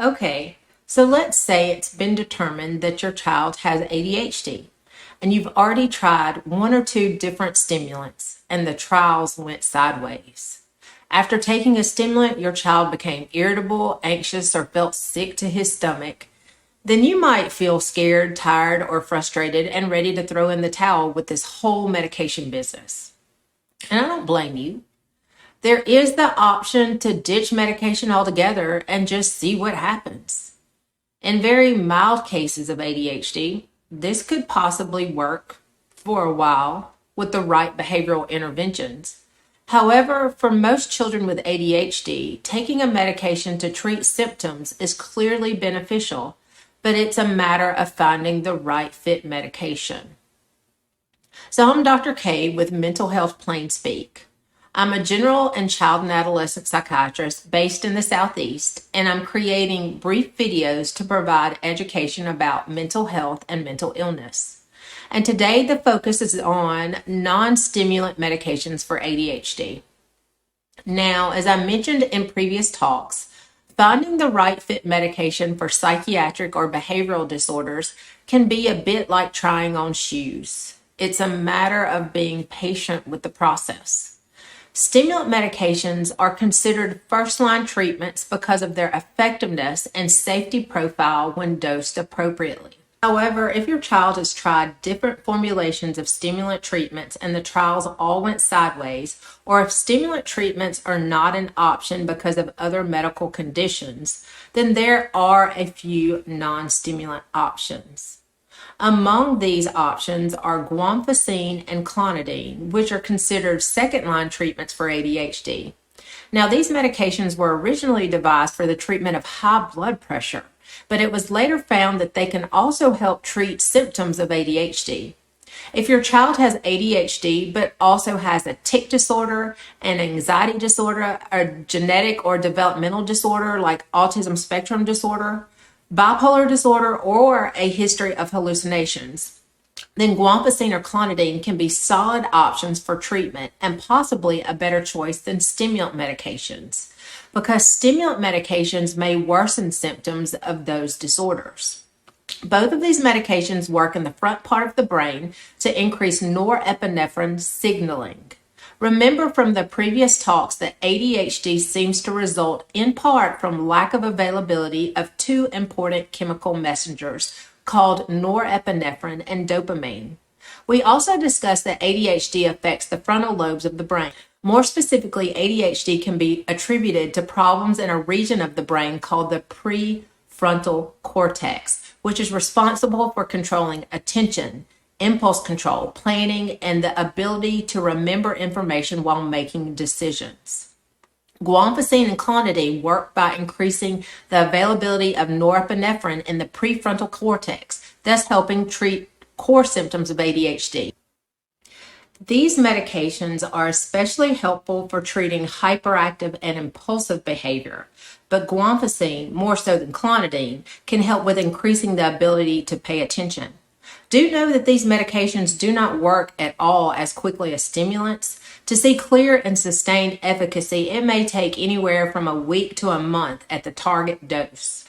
Okay, so let's say it's been determined that your child has ADHD and you've already tried one or two different stimulants and the trials went sideways. After taking a stimulant, your child became irritable, anxious, or felt sick to his stomach. Then you might feel scared, tired, or frustrated and ready to throw in the towel with this whole medication business. And I don't blame you. There is the option to ditch medication altogether and just see what happens. In very mild cases of ADHD, this could possibly work for a while with the right behavioral interventions. However, for most children with ADHD, taking a medication to treat symptoms is clearly beneficial, but it's a matter of finding the right fit medication. So I'm Dr. K with Mental Health Plain Speak. I'm a general and child and adolescent psychiatrist based in the Southeast, and I'm creating brief videos to provide education about mental health and mental illness. And today the focus is on non-stimulant medications for ADHD. Now, as I mentioned in previous talks, finding the right fit medication for psychiatric or behavioral disorders can be a bit like trying on shoes. It's a matter of being patient with the process. Stimulant medications are considered first-line treatments because of their effectiveness and safety profile when dosed appropriately. However, if your child has tried different formulations of stimulant treatments and the trials all went sideways, or if stimulant treatments are not an option because of other medical conditions, then there are a few non-stimulant options. Among these options are guanfacine and clonidine, which are considered second-line treatments for ADHD. Now, these medications were originally devised for the treatment of high blood pressure, but it was later found that they can also help treat symptoms of ADHD. If your child has ADHD but also has a tic disorder, an anxiety disorder, a genetic or developmental disorder like autism spectrum disorder, bipolar disorder, or a history of hallucinations, then guanfacine or clonidine can be solid options for treatment and possibly a better choice than stimulant medications, because stimulant medications may worsen symptoms of those disorders. Both of these medications work in the front part of the brain to increase norepinephrine signaling. Remember from the previous talks that ADHD seems to result in part from lack of availability of two important chemical messengers called norepinephrine and dopamine. We also discussed that ADHD affects the frontal lobes of the brain. More specifically, ADHD can be attributed to problems in a region of the brain called the prefrontal cortex, which is responsible for controlling attention, impulse control, planning, and the ability to remember information while making decisions. Guanfacine and clonidine work by increasing the availability of norepinephrine in the prefrontal cortex, thus helping treat core symptoms of ADHD. These medications are especially helpful for treating hyperactive and impulsive behavior, but guanfacine, more so than clonidine, can help with increasing the ability to pay attention. Do know that these medications do not work at all as quickly as stimulants. To see clear and sustained efficacy, it may take anywhere from a week to a month at the target dose.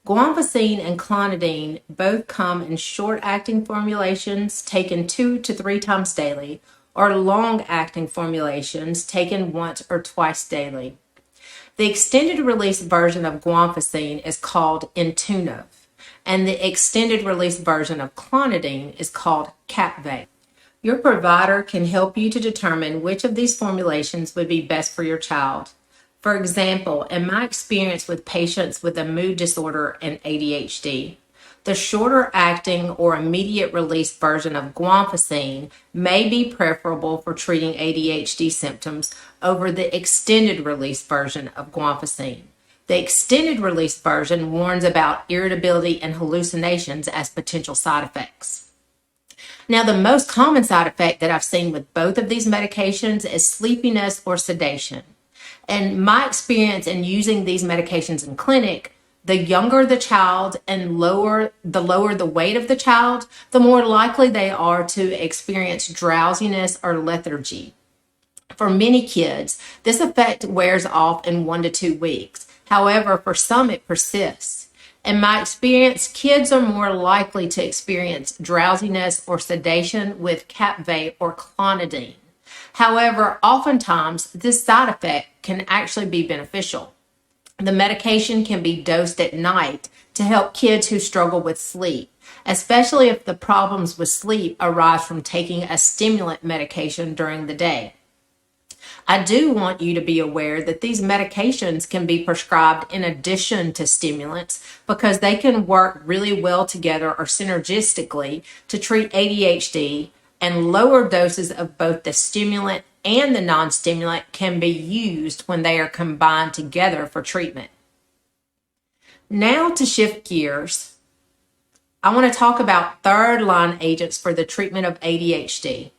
Guanfacine and clonidine both come in short-acting formulations taken 2 to 3 times daily, or long-acting formulations taken once or twice daily. The extended-release version of guanfacine is called Intuniv, and the extended-release version of clonidine is called Capvade. Your provider can help you to determine which of these formulations would be best for your child. For example, in my experience with patients with a mood disorder and ADHD, the shorter-acting or immediate-release version of guanfacine may be preferable for treating ADHD symptoms over the extended-release version of guanfacine. The extended-release version warns about irritability and hallucinations as potential side effects. Now, the most common side effect that I've seen with both of these medications is sleepiness or sedation. And my experience in using these medications in clinic, the younger the child and lower the weight of the child, the more likely they are to experience drowsiness or lethargy. For many kids, this effect wears off in 1 to 2 weeks. However, for some, it persists. In my experience, kids are more likely to experience drowsiness or sedation with Capvay or clonidine. However, oftentimes, this side effect can actually be beneficial. The medication can be dosed at night to help kids who struggle with sleep, especially if the problems with sleep arise from taking a stimulant medication during the day. I do want you to be aware that these medications can be prescribed in addition to stimulants because they can work really well together or synergistically to treat ADHD, and lower doses of both the stimulant and the non-stimulant can be used when they are combined together for treatment. Now to shift gears, I want to talk about third-line agents for the treatment of ADHD.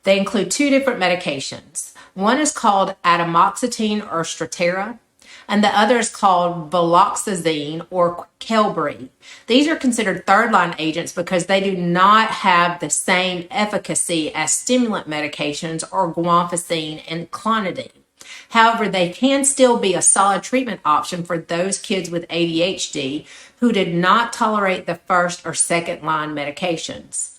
They include 2 different medications. One is called atomoxetine or Strattera, and the other is called viloxazine or Qelbree. These are considered third-line agents because they do not have the same efficacy as stimulant medications or guanfacine and clonidine. However, they can still be a solid treatment option for those kids with ADHD who did not tolerate the first or second line medications.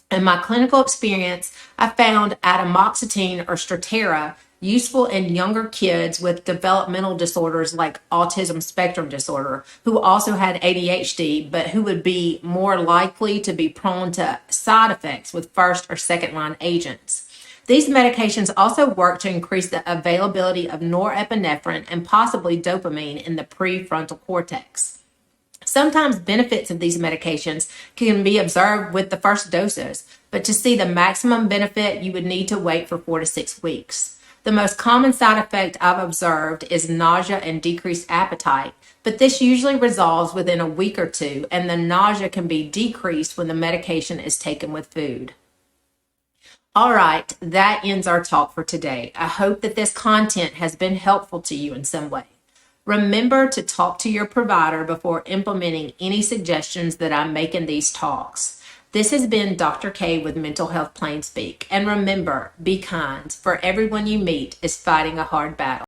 In my clinical experience, I found atomoxetine or Strattera useful in younger kids with developmental disorders like autism spectrum disorder who also had ADHD, but who would be more likely to be prone to side effects with first or second line agents. These medications also work to increase the availability of norepinephrine and possibly dopamine in the prefrontal cortex. Sometimes benefits of these medications can be observed with the first doses, but to see the maximum benefit, you would need to wait for 4 to 6 weeks. The most common side effect I've observed is nausea and decreased appetite, but this usually resolves within a week or 2, and the nausea can be decreased when the medication is taken with food. All right, that ends our talk for today. I hope that this content has been helpful to you in some way. Remember to talk to your provider before implementing any suggestions that I make in these talks. This has been Dr. K with Mental Health Plain Speak. And remember, be kind, for everyone you meet is fighting a hard battle.